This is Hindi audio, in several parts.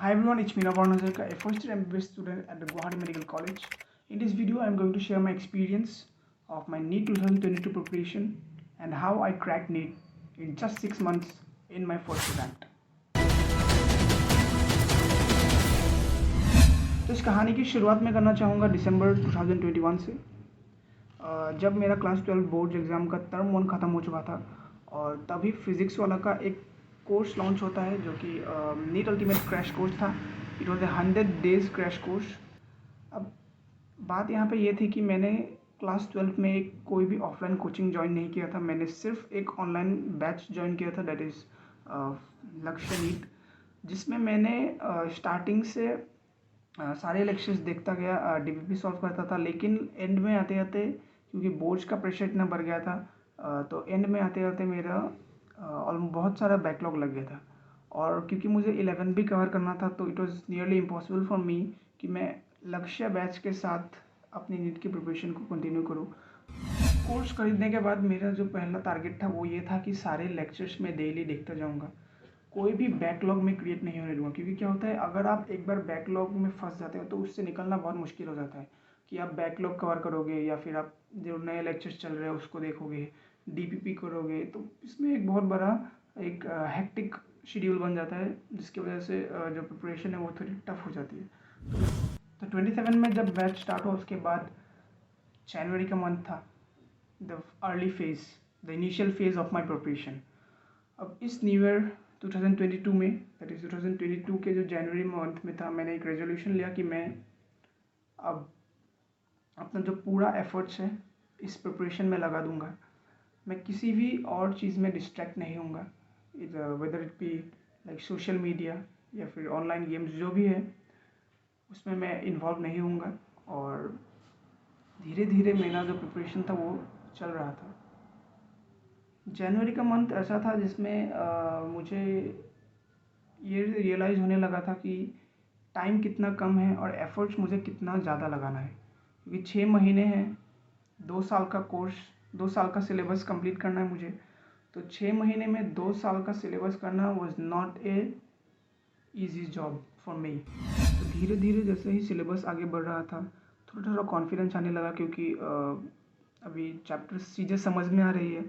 Hi everyone, it's Meena Varnazarka, a first year MBBS student at the Guwahati Medical College. In this video, I'm going to share my experience of my NEET 2022 preparation and how I cracked NEET in just 6 months in my first attempt. तो इस कहानी की शुरुआत मैं करना चाहूँगा दिसंबर 2021 से, जब मेरा क्लास 12 बोर्ड एग्ज़ाम का टर्म 1 ख़त्म हो चुका था और तभी फिज़िक्स वाला का एक कोर्स लॉन्च होता है जो कि नीट अल्टीमेट क्रैश कोर्स था. It was a 100 days crash course. अब बात यहाँ पे ये थी कि मैंने क्लास 12 में एक कोई भी ऑफलाइन कोचिंग ज्वाइन नहीं किया था. मैंने सिर्फ एक ऑनलाइन बैच ज्वाइन किया था, दैट इज़ लक्ष्य नीट, जिसमें मैंने स्टार्टिंग से सारे लेक्चर्स देखता गया, डीपीपी सॉल्व करता था. लेकिन एंड में आते आते क्योंकि बोर्ड्स का प्रेशर इतना बढ़ गया था, तो एंड में आते आते मेरा बहुत सारा बैकलॉग लग गया था. और क्योंकि मुझे 11 भी कवर करना था, तो it was nearly impossible for me कि मैं लक्ष्य बैच के साथ अपनी नीट की प्रिपरेशन को कंटिन्यू करूँ. कोर्स खरीदने के बाद मेरा जो पहला टारगेट था वो ये था कि सारे लेक्चर्स मैं डेली देखता जाऊँगा, कोई भी बैकलॉग में क्रिएट नहीं होने दूँगा. क्योंकि क्या होता है, अगर आप एक बार बैकलॉग में फंस जाते हो तो उससे निकलना बहुत मुश्किल हो जाता है कि आप बैकलॉग कवर करोगे या फिर आप जो नए लेक्चर्स चल रहे हैं उसको देखोगे, डीपीपी करोगे, तो इसमें एक बहुत बड़ा एक हेक्टिक शेड्यूल बन जाता है, जिसकी वजह से जो प्रिपरेशन है वो थोड़ी टफ हो जाती है. तो 27 में जब बैच स्टार्ट हुआ उसके बाद जनवरी का मंथ था, the early phase, the initial phase of my preparation. अब इस न्यू ईयर 2022 में, दैट इज़ 2022 के जो जनवरी मंथ में था, मैंने एक रेजोल्यूशन लिया कि मैं अब अपना जो पूरा एफर्ट्स है इस प्रिपरेशन में लगा दूंगा. मैं किसी भी और चीज़ में डिस्ट्रैक्ट नहीं होऊंगा, whether it be like social media या फिर ऑनलाइन गेम्स जो भी है उसमें मैं इन्वॉल्व नहीं होऊंगा. और धीरे धीरे मेरा जो प्रिपरेशन था वो चल रहा था. जनवरी का मंथ ऐसा था जिसमें मुझे ये रियलाइज़ होने लगा था कि टाइम कितना कम है और एफ़र्ट्स मुझे कितना ज़्यादा लगाना है. क्योंकि 6 महीने हैं, 2 साल का कोर्स, 2 साल का सिलेबस कंप्लीट करना है मुझे. तो 6 महीने में 2 साल का सिलेबस करना was not a easy job for me. तो धीरे धीरे जैसे ही सिलेबस आगे बढ़ रहा था, थोड़ा थोड़ा कॉन्फिडेंस आने लगा, क्योंकि अभी चैप्टर्स चीज़ें समझ में आ रही है.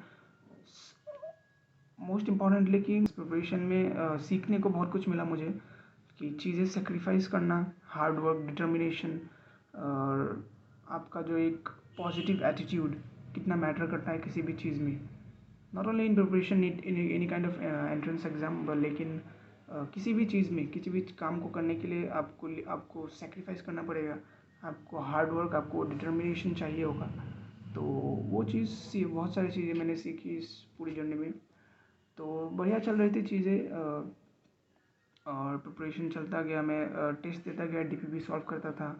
मोस्ट इम्पॉर्टेंटली कि प्रिपरेशन में सीखने को बहुत कुछ मिला मुझे, कि चीज़ें सेक्रीफाइस करना, हार्ड वर्क, डिटर्मिनेशन, और आपका जो एक पॉजिटिव एटीट्यूड कितना मैटर करता है किसी भी चीज़ में. Not only in preparation, NEET, in any kind of entrance exam, लेकिन किसी भी चीज़ में, किसी भी काम को करने के लिए आपको सेक्रीफाइस करना पड़ेगा, आपको हार्ड वर्क, आपको डिटर्मिनेशन चाहिए होगा. तो वो चीज़, बहुत सारी चीज़ें मैंने सीखी इस पूरी जर्नी में. तो बढ़िया चल रही थी चीज़ें, और प्रिपरेशन चलता गया. मैं टेस्ट देता गया, डीपीपी सॉल्व करता था,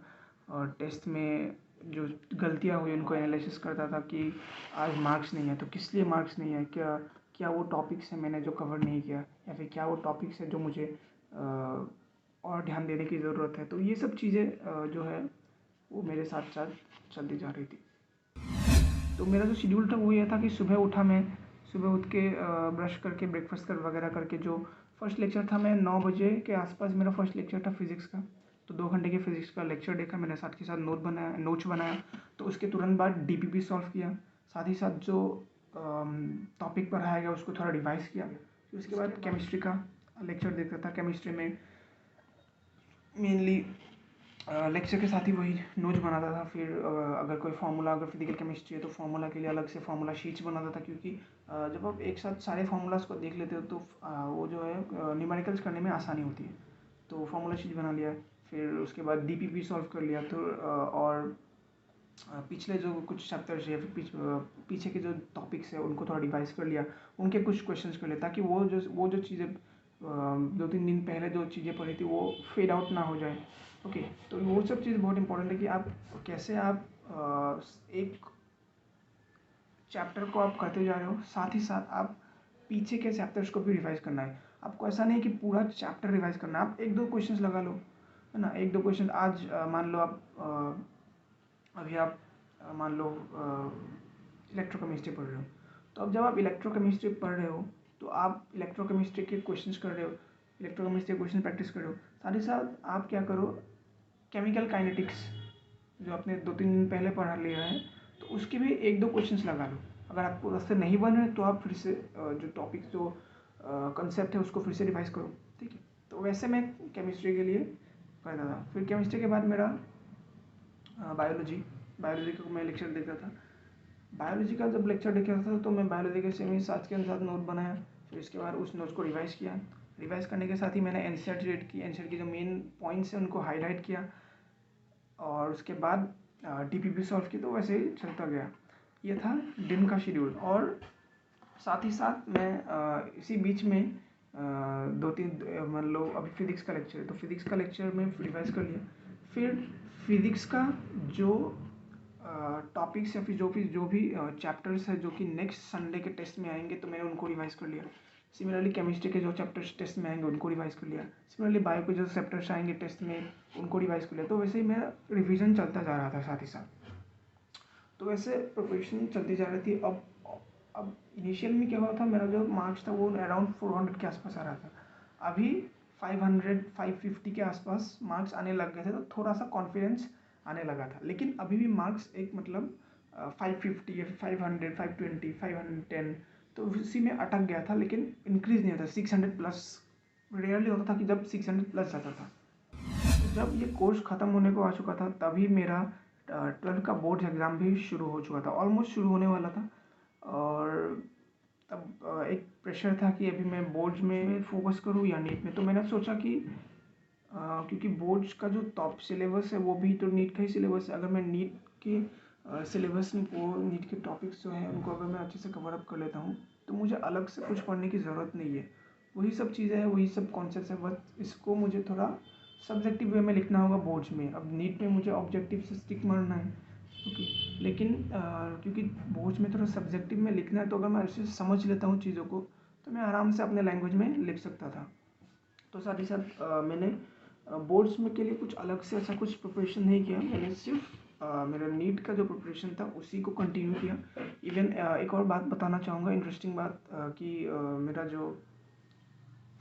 और टेस्ट में जो गलतियाँ हुई उनको एनालिसिस करता था कि आज मार्क्स नहीं है तो किस लिए मार्क्स नहीं है, क्या क्या वो टॉपिक्स हैं मैंने जो कवर नहीं किया, या फिर क्या वो टॉपिक्स है जो मुझे और ध्यान देने की ज़रूरत है. तो ये सब चीज़ें जो है वो मेरे साथ साथ चलती जा रही थी. तो मेरा जो शेड्यूल था वो ये था कि सुबह उठा, मैं सुबह उठ के ब्रश करके, ब्रेकफास्ट कर वगैरह करके, जो फर्स्ट लेक्चर था, मैं 9 बजे के आसपास मेरा फर्स्ट लेक्चर था फिज़िक्स का. तो 2 घंटे के फिज़िक्स का लेक्चर देखा मैंने, साथ के साथ नोट्स बनाया. तो उसके तुरंत बाद डीपीपी सॉल्व किया, साथ ही साथ जो टॉपिक पढ़ाया गया उसको थोड़ा रिवाइज़ किया. फिर उसके बाद केमिस्ट्री का लेक्चर देखता था. केमिस्ट्री में मेनली लेक्चर के साथ ही वही नोट्स बनाता था. फिर अगर कोई फार्मूला, अगर फिजिकल केमिस्ट्री है तो फार्मूला के लिए अलग से फार्मूला शीट्स बनाता था, क्योंकि जब आप एक साथ सारे फार्मूलाज को देख लेते हो तो वो जो है न्यूमेरिकल्स करने में आसानी होती है. तो फार्मूला शीट बना लिया. फिर उसके बाद डीपीपी सॉल्व कर लिया. तो और पिछले जो कुछ चैप्टर्स है, फिर पीछे के जो टॉपिक्स है उनको थोड़ा रिवाइज कर लिया, उनके कुछ क्वेश्चंस कर लिया, ताकि वो जो चीज़ें 2-3 दिन पहले जो चीज़ें पढ़ी थी वो फेड आउट ना हो जाए. ओके. तो वो सब चीज़ बहुत इंपॉर्टेंट है कि आप कैसे आप एक चैप्टर को आप करते जा रहे हो, साथ ही साथ आप पीछे के चैप्टर्स को भी रिवाइज करना है. आपको ऐसा नहीं कि पूरा चैप्टर रिवाइज करना है, आप 1-2 क्वेश्चंस लगा लो, है ना. 1-2 क्वेश्चन आज मान लो आप अभी आप मान लो इलेक्ट्रोकेमिस्ट्री पढ़ रहे हो, तो अब जब आप इलेक्ट्रोकेमिस्ट्री पढ़ रहे हो तो आप इलेक्ट्रोकेमिस्ट्री के क्वेश्चंस कर रहे हो, इलेक्ट्रोकेमिस्ट्री क्वेश्चन प्रैक्टिस करो। साथ ही साथ आप क्या करो, केमिकल काइनेटिक्स जो आपने 2-3 दिन पहले पढ़ा लिया है तो उसके भी 1-2 क्वेश्चंस लगा लो। अगर आपको उससे नहीं बन रहे तो आप फिर से जो टॉपिक जो कंसेप्ट है उसको फिर से रिवाइज करो, ठीक है। तो वैसे मैं केमिस्ट्री के लिए करता था। फिर केमिस्ट्री के बाद मेरा बायोलॉजी का मैं लेक्चर देखता था। बायोलॉजी का जब लेक्चर देखा था तो मैं बायोलॉजी के सेम ही साथ के अनुसार नोट बनाया। फिर इसके बाद उस नोट्स को रिवाइज़ किया। रिवाइज़ करने के साथ ही मैंने एनसीईआरटी रीड की, एनसीईआरटी की जो मेन पॉइंट्स हैं उनको हाईलाइट किया और उसके बाद टीपीपी सॉल्व की। तो वैसे ही चलता गया। ये था दिन का शेड्यूल। और साथ ही साथ मैं इसी बीच में 2-3 मान लो अभी फिज़िक्स का लेक्चर है तो फिज़िक्स का लेक्चर में रिवाइज़ कर लिया। फिर फिज़िक्स का जो टॉपिक्स या फिर जो भी चैप्टर्स है जो कि नेक्स्ट संडे के टेस्ट में आएंगे तो मैंने उनको रिवाइज़ कर लिया। सिमिलरली केमिस्ट्री के जो चैप्टर्स टेस्ट में आएंगे उनको रिवाइज़ कर लिया। सिमिलरली बायो के जो चैप्टर्स आएंगे टेस्ट में उनको रिवाइज़ कर लिया। तो वैसे ही मेरा रिविज़न चलता जा रहा था साथ ही साथ। तो वैसे प्रिपरेशन चलती जा रही थी। अब इनिशियल में क्या हुआ था, मेरा जो मार्क्स था वो अराउंड 400 के आसपास आ रहा था। अभी 500-550 के आसपास मार्क्स आने लग गए थे तो थोड़ा सा कॉन्फिडेंस आने लगा था। लेकिन अभी भी मार्क्स एक मतलब 550 या 500, 520, 510 तो उसी में अटक गया था। लेकिन इंक्रीज़ नहीं होता। 600 प्लस रेयरली होता था कि जब 600 प्लस जाता था। जब ये कोर्स ख़त्म होने को आ चुका था तभी मेरा 12th का बोर्ड एग्ज़ाम भी शुरू हो चुका था, ऑलमोस्ट शुरू होने वाला था। और तब एक प्रेशर था कि अभी मैं बोर्ड्स में फोकस करूँ या नीट में। तो मैंने सोचा कि क्योंकि बोर्ड्स का जो टॉप सिलेबस है वो भी तो नीट का ही सिलेबस है। अगर मैं नीट के सिलेबस को, नीट के टॉपिक्स जो हैं उनको अगर मैं अच्छे से कवर अप कर लेता हूँ तो मुझे अलग से कुछ पढ़ने की ज़रूरत नहीं है। वही सब चीज़ें हैं, वही सब कॉन्सेप्ट्स हैं, बस इसको मुझे थोड़ा सब्जेक्टिव वे में लिखना होगा बोर्ड्स में। अब नीट में मुझे ऑब्जेक्टिव से स्टिक मारना है, ओके। लेकिन क्योंकि बोर्ड्स में थोड़ा सब्जेक्टिव में लिखना है तो अगर मैं अच्छे से समझ लेता हूँ चीज़ों को तो मैं आराम से अपने लैंग्वेज में लिख सकता था। तो साथ ही साथ मैंने बोर्ड्स में के लिए कुछ अलग से ऐसा कुछ प्रिपरेशन नहीं किया। मैंने सिर्फ मेरा नीट का जो प्रिपरेशन था उसी को कंटिन्यू किया। इवन एक और बात बताना चाहूँगा, इंटरेस्टिंग बात, कि मेरा जो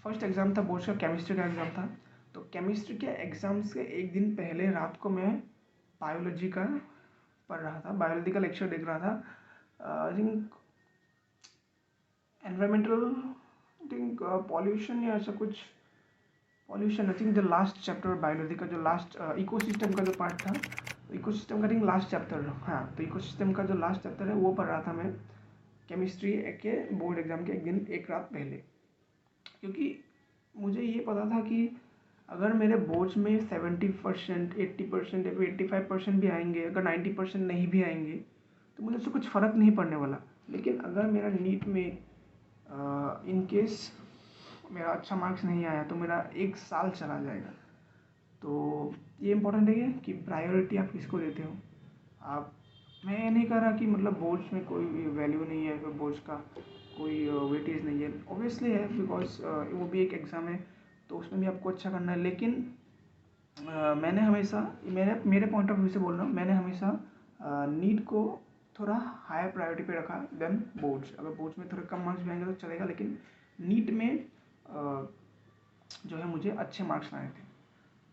फर्स्ट एग्ज़ाम था बोर्ड्स का, केमिस्ट्री का एग्ज़ाम था। तो केमिस्ट्री के एग्ज़ाम से एक दिन पहले रात को मैं बायोलॉजी का पढ़ रहा था, बायोलॉजी का लेक्चर देख रहा था। I think environmental, I think pollution या ऐसा कुछ, pollution, I think the last chapter biology का जो लास्ट इकोसिस्टम का जो पार्ट था, इकोसिस्टम का आई थिंक लास्ट चैप्टर, हाँ। तो इकोसिस्टम का जो लास्ट चैप्टर है वो पढ़ रहा था मैं केमिस्ट्री के बोर्ड एग्ज़ाम के एक रात पहले। क्योंकि मुझे ये पता था कि अगर मेरे बोर्ड्स में 70%, 80% या फिर 85% भी आएंगे, अगर 90% नहीं भी आएंगे तो मुझे उससे कुछ फ़र्क नहीं पड़ने वाला। लेकिन अगर मेरा नीट में इन केस मेरा अच्छा मार्क्स नहीं आया तो मेरा 1 साल चला जाएगा। तो ये इम्पोर्टेंट है कि प्रायोरिटी आप किसको देते हो। आप, मैं ये नहीं कह रहा कि मतलब बोर्ड्स में कोई वैल्यू नहीं है, फिर बोर्ड्स का कोई वेटेज नहीं है, ऑब्वियसली है, बिकॉज वो भी एक एग्ज़ाम है तो उसमें भी आपको अच्छा करना है। लेकिन मैंने हमेशा, मेरे पॉइंट ऑफ व्यू से बोल रहा हूँ, मैंने हमेशा नीट को थोड़ा हायर प्रायोरिटी पे रखा देन बोर्ड्स। अगर बोर्ड्स में थोड़े कम मार्क्स भी आएंगे तो चलेगा, लेकिन नीट में जो है मुझे अच्छे मार्क्स लाने थे।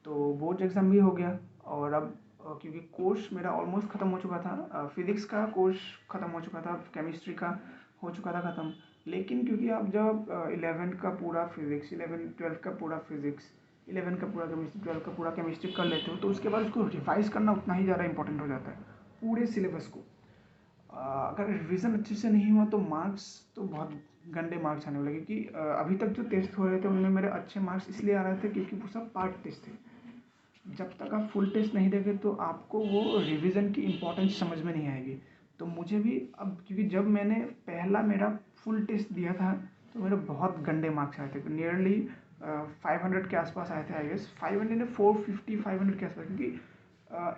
तो बोर्ड एग्ज़ाम भी हो गया। और अब क्योंकि कोर्स मेरा ऑलमोस्ट ख़त्म हो चुका था, फिज़िक्स का कोर्स ख़त्म हो चुका था, केमिस्ट्री का हो चुका था ख़त्म। लेकिन क्योंकि आप जब 11th का पूरा फिज़िक्स, 11th-12th का पूरा फिज़िक्स, 11th का पूरा केमिस्ट्री, 12th का पूरा केमिस्ट्री कर लेते हो तो उसके बाद उसको रिवाइज़ करना उतना ही ज़्यादा इंपॉर्टेंट हो जाता है, पूरे सिलेबस को। अगर रिवीजन अच्छे से नहीं हुआ तो मार्क्स तो बहुत गंदे मार्क्स आने वाले। क्योंकि अभी तक जो टेस्ट हो रहे थे उनमें मेरे अच्छे मार्क्स इसलिए आ रहे थे क्योंकि वो सब पार्ट टेस्ट थे। जब तक आप फुल टेस्ट नहीं देंगे तो आपको वो रिवीजन की इम्पोर्टेंस समझ में नहीं आएगी। तो मुझे भी अब, क्योंकि जब मैंने पहला मेरा फुल टेस्ट दिया था तो मेरे बहुत गंदे मार्क्स आए थे, नियरली 500 के आसपास आए थे, आई गेस 500 ने 450, 500 के आसपास। क्योंकि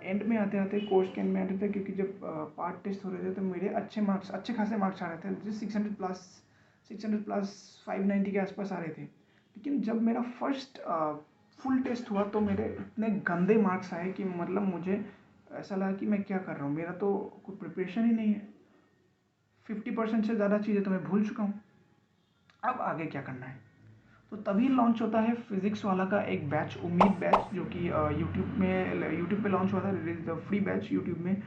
एंड में आते आते, कोर्स के एंड में आते थे, क्योंकि जब पार्ट टेस्ट हो रहे थे तो मेरे अच्छे खासे मार्क्स आ रहे थे, मुझे 600 प्लस 590 के आसपास आ रहे थे। लेकिन जब मेरा फर्स्ट फुल टेस्ट हुआ तो मेरे इतने गंदे मार्क्स आए कि मतलब मुझे ऐसा लगा कि मैं क्या कर रहा हूँ, मेरा तो कोई प्रिपरेशन ही नहीं है, 50% से ज़्यादा चीज़ें तो मैं भूल चुका हूँ, अब आगे क्या करना है। तो तभी लॉन्च होता है फिज़िक्स वाला का एक बैच, उम्मीद बैच, जो कि यूट्यूब पे लॉन्च हुआ था। It is the free batch YouTube में।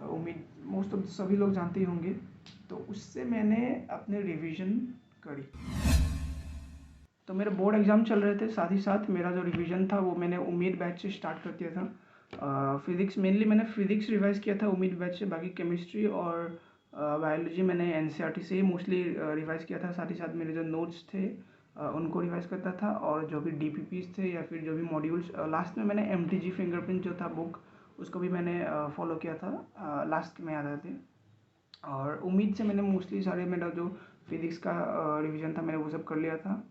उम्मीद मोस्ट ऑफ सभी लोग जानते ही होंगे। तो उससे मैंने अपने रिवीजन करी। तो मेरे बोर्ड एग्ज़ाम चल रहे थे, साथ ही साथ मेरा जो रिवीजन था वो मैंने उम्मीद बैच से स्टार्ट कर दिया था। फिज़िक्स मेनली मैंने फिज़िक्स रिवाइज़ किया था उम्मीद बैच से, बाकी केमिस्ट्री और बायोलॉजी मैंने एनसीईआरटी से ही मोस्टली रिवाइज़ किया था। साथ ही साथ मेरे जो नोट्स थे उनको रिवाइज़ करता था, और जो भी डीपीपीस थे या फिर जो भी मॉड्यूल्स, लास्ट में मैंने एमटीजी फिंगरप्रिंट जो था बुक, उसको भी मैंने फॉलो किया था, लास्ट में याद आते। और उम्मीद से मैंने मोस्टली सारे मेरा जो फिज़िक्स का रिवीजन था मैंने वो सब कर लिया था।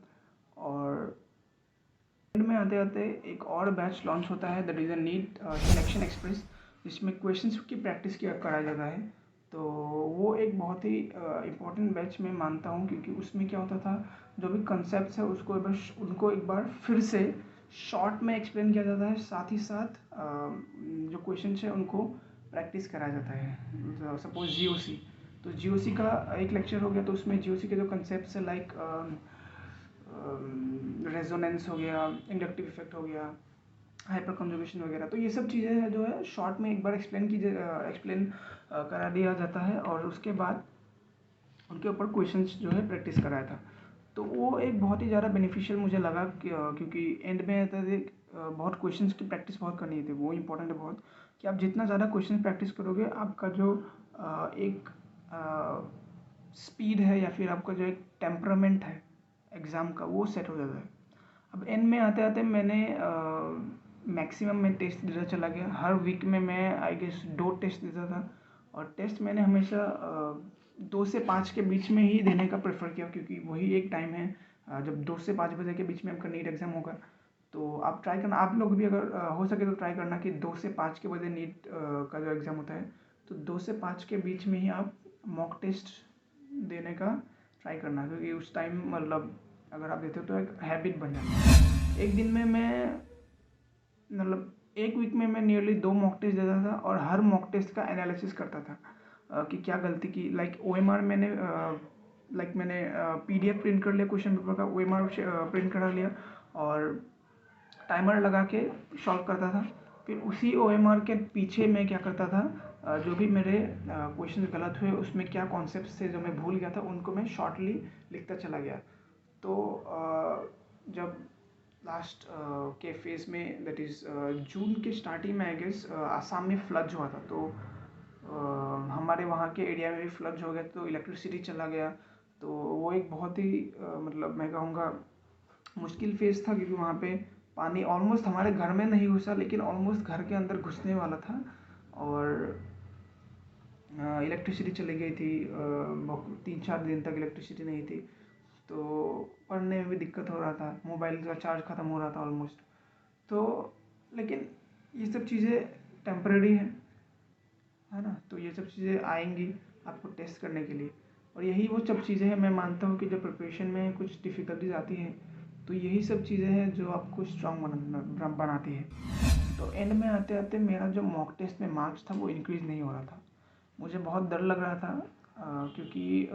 और एंड में आते आते एक और बैच लॉन्च होता है, that is a NEET selection express, जिसमें क्वेश्चंस की प्रैक्टिस किया कराया जाता है। तो वो एक बहुत ही इम्पोर्टेंट बैच मैं मानता हूँ, क्योंकि उसमें क्या होता था, जो भी कंसेप्ट है उसको एक बार फिर से शॉर्ट में एक्सप्लेन किया जाता है, साथ ही साथ जो क्वेश्चन है उनको प्रैक्टिस कराया जाता है। सपोज जीओसी, तो जीओसी का एक लेक्चर हो गया, तो उसमें जीओसी के जो कंसेप्ट है लाइक रेजोनेंस हो गया, इंडक्टिव इफेक्ट हो गया, हाइपर कंजुगेशन वगैरह, तो ये सब चीज़ें हैं जो है शॉर्ट में एक बार एक्सप्लेन करा दिया जाता है, और उसके बाद उनके ऊपर क्वेश्चंस जो है प्रैक्टिस कराया था। तो वो एक बहुत ही ज़्यादा बेनिफिशियल मुझे लगा, क्योंकि एंड में बहुत क्वेश्चंस की प्रैक्टिस बहुत करनी थी। वो इम्पोर्टेंट है बहुत, कि आप जितना ज़्यादा क्वेश्चन प्रैक्टिस करोगे, आपका जो एक स्पीड है या फिर आपका जो एक टेम्परामेंट है एग्ज़ाम का, वो सेट हो जाता है। अब एंड में आते आते मैंने मैक्सिमम में टेस्ट देता चला गया। हर वीक में मैं आई गेस 2 टेस्ट देता था, और टेस्ट मैंने हमेशा 2 से 5 के बीच में ही देने का प्रेफर किया, क्योंकि वही एक टाइम है जब 2 से 5 बजे के बीच में आपका नीट एग्ज़ाम होगा। तो आप ट्राई करना, आप लोग भी अगर हो सके तो ट्राई करना कि 2 से 5 के बजे नीट का जो एग्ज़ाम होता है, तो 2 से 5 के बीच में ही आप मॉक टेस्ट देने का ट्राई करना, क्योंकि उस टाइम मतलब अगर आप देते हो तो एक हैबिट बन जाती है। एक दिन में मैं मतलब एक वीक में मैं नियरली 2 मॉक टेस्ट देता था, और हर मॉक टेस्ट का एनालिसिस करता था कि क्या गलती की। लाइक ओएमआर मैंने पीडीएफ प्रिंट कर लिया क्वेश्चन पेपर का, ओएमआर प्रिंट करा लिया, और टाइमर लगा के सॉल्व करता था। फिर उसी ओएमआर के पीछे मैं क्या करता था, जो भी मेरे क्वेश्चन गलत हुए उसमें क्या कॉन्सेप्ट्स थे जो मैं भूल गया था, उनको मैं शॉर्टली लिखता चला गया। तो जब लास्ट के फेज़ में, दैट इज़ जून के स्टार्टिंग में आई गेस आसाम में फ्लड हुआ था, तो हमारे वहाँ के एरिया में भी फ्लड हो गया, तो इलेक्ट्रिसिटी चला गया। तो वो एक बहुत ही मतलब मैं कहूँगा मुश्किल फेज़ था, क्योंकि वहाँ पे पानी ऑलमोस्ट हमारे घर में नहीं घुसा, लेकिन ऑलमोस्ट घर के अंदर घुसने वाला था, और इलेक्ट्रिसिटी चली गई थी। 3-4 दिन तक इलेक्ट्रिसिटी नहीं थी, तो पढ़ने में भी दिक्कत हो रहा था, मोबाइल का चार्ज ख़त्म हो रहा था ऑलमोस्ट। तो लेकिन ये सब चीज़ें टेम्परेरी है ना, तो ये सब चीज़ें आएंगी आपको टेस्ट करने के लिए, और यही वो सब चीज़ें हैं। मैं मानता हूँ कि जब प्रिपरेशन में कुछ डिफ़िकल्टीज आती हैं, तो यही सब चीज़ें हैं जो आपको स्ट्रांग बनाती है। तो एंड में आते आते मेरा जो मॉक टेस्ट में मार्क्स था वो इंक्रीज़ नहीं हो रहा था। मुझे बहुत डर लग रहा था, क्योंकि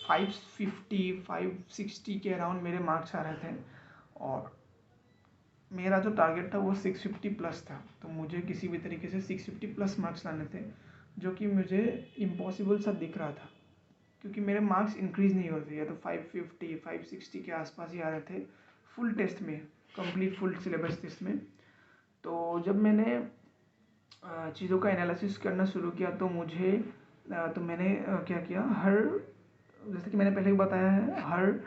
550 560 के अराउंड मेरे मार्क्स आ रहे थे, और मेरा जो टारगेट था वो 650 प्लस था। तो मुझे किसी भी तरीके से 650 प्लस मार्क्स लाने थे, जो कि मुझे इम्पॉसिबल सा दिख रहा था, क्योंकि मेरे मार्क्स इंक्रीज़ नहीं हो रहे थे, या तो 550 560 के आसपास ही आ रहे थे फुल टेस्ट में, कंप्लीट फुल सिलेबस टेस्ट में। तो जब मैंने चीज़ों का एनालिसिस करना शुरू किया, तो मैंने क्या किया, जैसे कि मैंने पहले भी बताया है, हर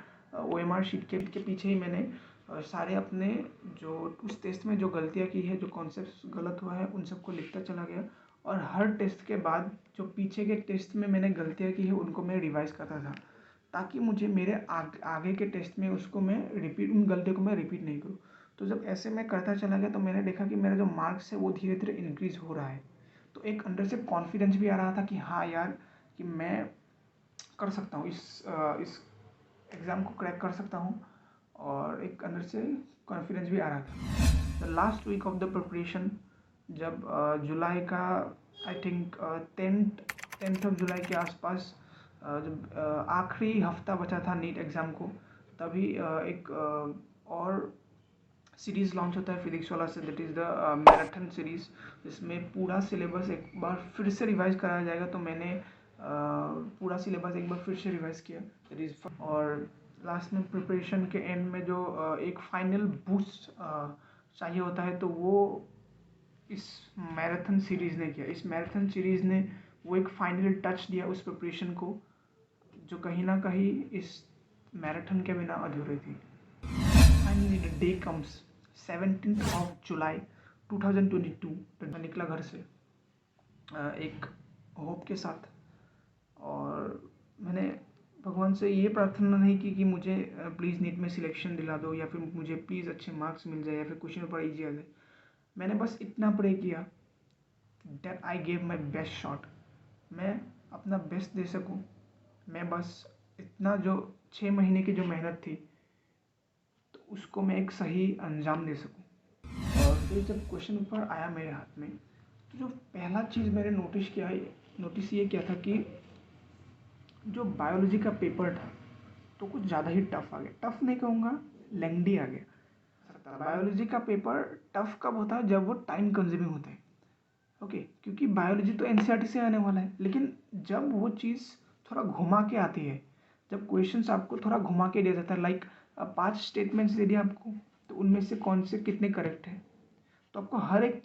ओएमआर शीट के पीछे ही मैंने सारे अपने जो उस टेस्ट में जो गलतियाँ की है, जो कॉन्सेप्ट गलत हुआ है, उन सबको लिखता चला गया, और हर टेस्ट के बाद जो पीछे के टेस्ट में मैंने गलतियाँ की है उनको मैं रिवाइज़ करता था, ताकि मुझे मेरे आगे के टेस्ट में उसको मैं उन गलतियों को मैं रिपीट नहीं करूँ। तो जब ऐसे मैं करता चला गया, तो मैंने देखा कि मेरा जो मार्क्स है वो धीरे धीरे इंक्रीज़ हो रहा है। तो एक अंदर से कॉन्फिडेंस भी आ रहा था कि हाँ यार, कि मैं कर सकता हूँ, इस एग्ज़ाम को क्रैक कर सकता हूँ, और एक अंदर से कॉन्फिडेंस भी आ रहा था। The last week of the preparation, जब जुलाई का I think 10th of July के आसपास, जब आखिरी हफ्ता बचा था नीट एग्ज़ाम को, तभी एक और सीरीज़ लॉन्च होता है फिजिक्स वाला से, that is the marathon series, जिसमें पूरा सिलेबस एक बार फिर से रिवाइज कराया जाएगा। तो मैंने पूरा सिलेबस एक बार फिर से रिवाइज किया, दैट इज़, और लास्ट में प्रिपरेशन के एंड में जो एक फाइनल बूस्ट चाहिए होता है, तो वो इस मैराथन सीरीज़ ने किया। इस मैराथन सीरीज़ ने वो एक फाइनल टच दिया उस प्रिपरेशन को, जो कहीं ना कहीं इस मैराथन के बिना अधूरी थी। Finally the day comes, 17th of July 2022। मैं निकला घर से एक होप के साथ, और मैंने भगवान से ये प्रार्थना नहीं की कि मुझे प्लीज़ नीट में सिलेक्शन दिला दो, या फिर मुझे प्लीज़ अच्छे मार्क्स मिल जाए, या फिर क्वेश्चन पेपर ईजी आ जाए। मैंने बस इतना प्रे किया that I gave my best shot, मैं अपना बेस्ट दे सकूं। मैं बस इतना, जो 6 महीने की जो मेहनत थी, तो उसको मैं एक सही अंजाम दे सकूं। और फिर जब क्वेश्चन पेपर आया मेरे हाथ में, तो जो पहला चीज़ मैंने नोटिस ये किया था कि जो बायोलॉजी का पेपर था, तो कुछ ज़्यादा ही टफ आ गया। टफ नहीं कहूँगा, लेंदी आ गया। बायोलॉजी का पेपर टफ कब होता है? जब वो टाइम कंज्यूमिंग होता है। ओके, क्योंकि बायोलॉजी तो एनसीईआरटी से आने वाला है, लेकिन जब वो चीज़ थोड़ा घुमा के आती है, जब क्वेश्चंस आपको थोड़ा घुमा के दिया जाता है, लाइक 5 स्टेटमेंट्स दे दिया आपको, तो उनमें से कौन से कितने करेक्ट हैं, तो आपको हर एक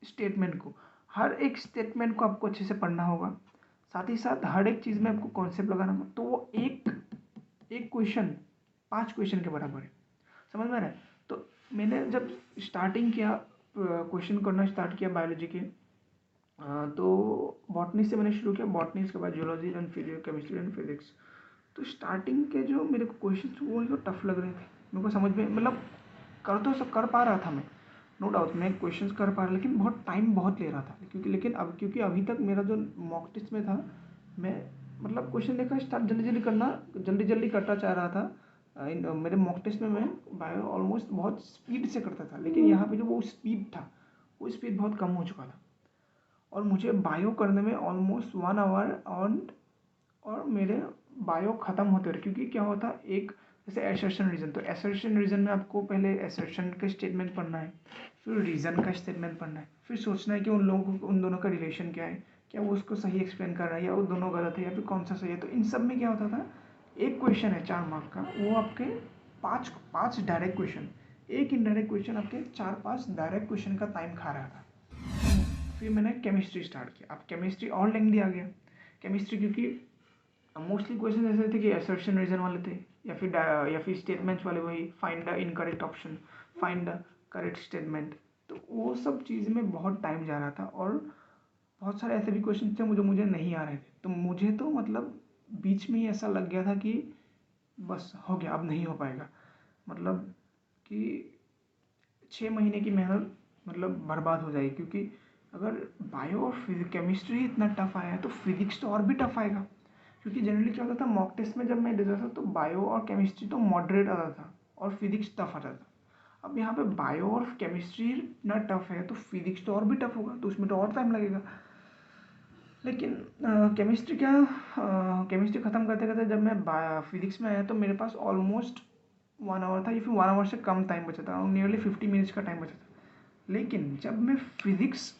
स्टेटमेंट को आपको अच्छे से पढ़ना होगा। साथ ही साथ हर एक चीज़ में आपको कॉन्सेप्ट लगाना होगा। तो वो एक क्वेश्चन 5 क्वेश्चन के बराबर है। समझ में आ रहा है? तो मैंने जब स्टार्टिंग किया, क्वेश्चन करना स्टार्ट किया बायोलॉजी के, तो बॉटनी से मैंने शुरू किया। बॉटनी, इसके बाद geology and physics, chemistry and physics. तो स्टार्टिंग के जो मेरे को क्वेश्चन वो मेरे को टफ लग रहे थे, मेरे को समझ में, मतलब कर पा रहा था मैं, नो डाउट मैं क्वेश्चंस कर पा रहा, लेकिन बहुत ले रहा था, क्योंकि अभी तक मेरा जो मॉक टेस्ट में था, मैं मतलब क्वेश्चन देखा स्टार्ट जल्दी करता चाह रहा था। मेरे मॉक टेस्ट में मैं बायो ऑलमोस्ट बहुत स्पीड से करता था, लेकिन यहाँ पे जो वो स्पीड था, वो स्पीड बहुत कम हो चुका था, और मुझे बायो करने में ऑलमोस्ट 1 आवर और मेरे बायो ख़त्म होते रहे। क्योंकि क्या होता, एक जैसे एसर्शन रीज़न, तो एसर्शन रीज़न में आपको पहले एसर्शन का स्टेटमेंट पढ़ना है, फिर रीज़न का स्टेटमेंट पढ़ना है, फिर सोचना है कि उन दोनों का रिलेशन क्या है, क्या वो उसको सही एक्सप्लेन कर रहा है, या वो दोनों गलत है, या फिर कौन सा सही है। तो इन सब में क्या होता था, एक क्वेश्चन है 4 मार्क का, वो आपके पाँच डायरेक्ट क्वेश्चन, एक इनडायरेक्ट क्वेश्चन आपके 4-5 डायरेक्ट क्वेश्चन का टाइम खा रहा था। फिर मैंने केमिस्ट्री स्टार्ट किया। अब केमिस्ट्री और लेंथी आ गया केमिस्ट्री, क्योंकि मोस्टली क्वेश्चन ऐसे थे कि असर्शन रीजन वाले थे, या फिर स्टेटमेंट्स वाले, वही find the incorrect option, find the correct statement. तो वो सब चीज़ में बहुत टाइम जा रहा था, और बहुत सारे ऐसे भी क्वेश्चन थे मुझे नहीं आ रहे थे। तो मुझे तो मतलब बीच में ही ऐसा लग गया था कि बस हो गया, अब नहीं हो पाएगा। मतलब कि 6 महीने की मेहनत मतलब बर्बाद हो जाएगी, क्योंकि अगर बायो और केमिस्ट्री इतना टफ आया है, तो फिजिक्स तो और भी टफ आएगा। क्योंकि जनरली क्या होता था, मॉक टेस्ट में जब मैं देता था, तो बायो और केमिस्ट्री तो मॉडरेट आता था, और फिजिक्स टफ आता था। अब यहाँ पे बायो और केमिस्ट्री इतना टफ है, तो फिजिक्स तो और भी टफ होगा, तो उसमें तो और टाइम लगेगा। लेकिन केमिस्ट्री ख़त्म करते करते जब मैं फिजिक्स में आया, तो मेरे पास ऑलमोस्ट 1 आवर था, या फिर 1 आवर से कम टाइम बचा था, नियरली 50 मिनट्स का टाइम बचा था। लेकिन जब मैं फिजिक्स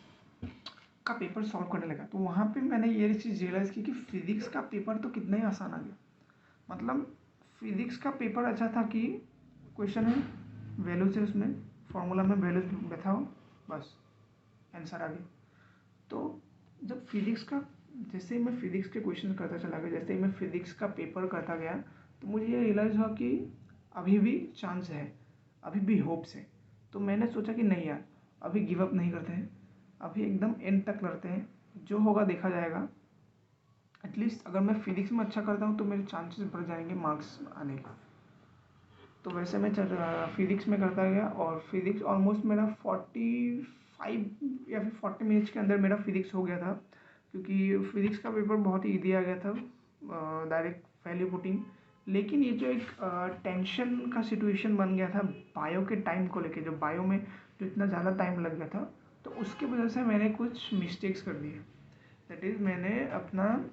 का पेपर सॉल्व करने लगा, तो वहाँ पे मैंने ये चीज़ रियलाइज़ की कि फिजिक्स का पेपर तो कितना ही आसान आ गया। मतलब फिजिक्स का पेपर अच्छा था कि क्वेश्चन है, वैल्यू से उसमें फॉर्मूला में वैल्यू बैठाओ, बस आंसर आ गया। तो जब फिजिक्स का, जैसे ही मैं फिजिक्स के क्वेश्चन करता चला गया, जैसे ही मैं फिजिक्स का पेपर करता गया, तो मुझे ये रियलाइज़ हुआ कि अभी भी चांस है, अभी भी होप्स है। तो मैंने सोचा कि नहीं यार, अभी गिव अप नहीं करते हैं, अभी एकदम एंड तक लड़ते हैं, जो होगा देखा जाएगा। एटलीस्ट अगर मैं फिजिक्स में अच्छा करता हूँ, तो मेरे चांसेस बढ़ जाएंगे मार्क्स आने के। तो वैसे मैं फिजिक्स में करता गया, और फिजिक्स ऑलमोस्ट मेरा 45 या फिर 40 मिनट्स के अंदर मेरा फिजिक्स हो गया था, क्योंकि फिजिक्स का पेपर बहुत ही ईजी आ गया था, डायरेक्ट वैल्यू पुटिंग। लेकिन ये जो एक टेंशन का सिचुएशन बन गया था बायो के टाइम को लेके, जो बायो में जो इतना ज़्यादा टाइम लग गया था, तो उसकी वजह से मैंने कुछ मिस्टेक्स कर दिए। दैट इज़, मैंने अपना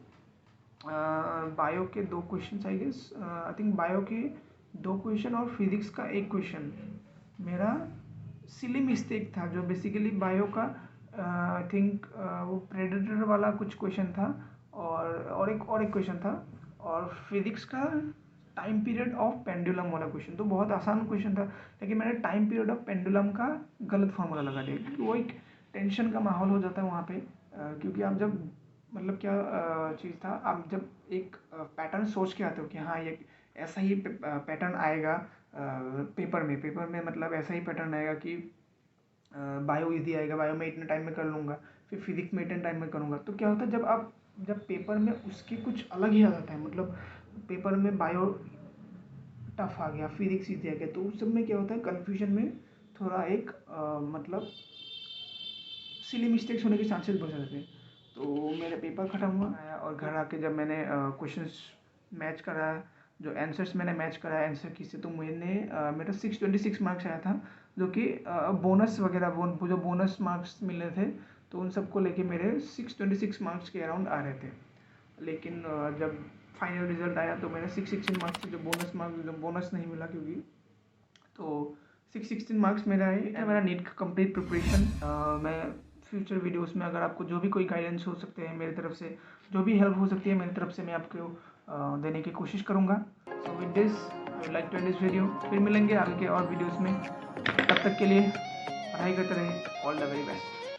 बायो के 2 question I guess, I think bio के 2 क्वेश्चन और फिजिक्स का 1 क्वेश्चन मेरा सिली मिस्टेक था, जो बेसिकली बायो का आई थिंक वो प्रेडेटर वाला कुछ क्वेश्चन था, और एक क्वेश्चन था, और फिजिक्स का टाइम पीरियड ऑफ पेंडुलम वाला क्वेश्चन। तो बहुत आसान क्वेश्चन था, लेकिन मैंने टाइम पीरियड ऑफ पेंडुलम का गलत फॉर्मूला लगा दिया, क्योंकि वो एक टेंशन का माहौल हो जाता है वहाँ पे, क्योंकि आप जब मतलब क्या चीज़ था, आप जब एक पैटर्न सोच के आते हो कि हाँ ये ऐसा ही पैटर्न आएगा पेपर में मतलब ऐसा ही पैटर्न आएगा कि बायो इजी आएगा, बायो में इतने टाइम में कर लूँगा, फिर फिजिक्स में इतने टाइम में करूँगा। तो क्या होता है जब पेपर में उसके कुछ अलग ही आ जाता है, मतलब पेपर में बायो टफ आ गया, फिजिक्स इजी आ गया, तो उस सब में क्या होता है कन्फ्यूजन में थोड़ा एक मतलब सिली मिस्टेक्स होने के चांसेस बढ़ जाते हैं। तो मेरा पेपर ख़त्म हुआ आया, और घर आके जब मैंने क्वेश्चंस मैच करा, जो आंसर्स मैंने मैच करा आंसर की से, तो मेरा 626 मार्क्स आया था, जो कि बोनस वगैरह वो जो बोनस मार्क्स मिले थे, तो उन सबको लेके मेरे 626 मार्क्स के अराउंड आ रहे थे। लेकिन जब फाइनल रिजल्ट आया तो मेरे 616 मार्क्स से जो बोनस नहीं मिला, क्योंकि तो 616 मार्क्स मेरा है मेरा नीट का कंप्लीट प्रिपरेशन। मैं फ्यूचर वीडियोस में अगर आपको जो भी कोई गाइडेंस हो सकते हैं मेरी तरफ से, जो भी हेल्प हो सकती है मेरी तरफ से, मैं आपको देने की कोशिश करूँगा। So with this I would like to end this video. फिर मिलेंगे आगे के और वीडियोस में, तब तक के लिए पढ़ाई करते रहिए। All the very best.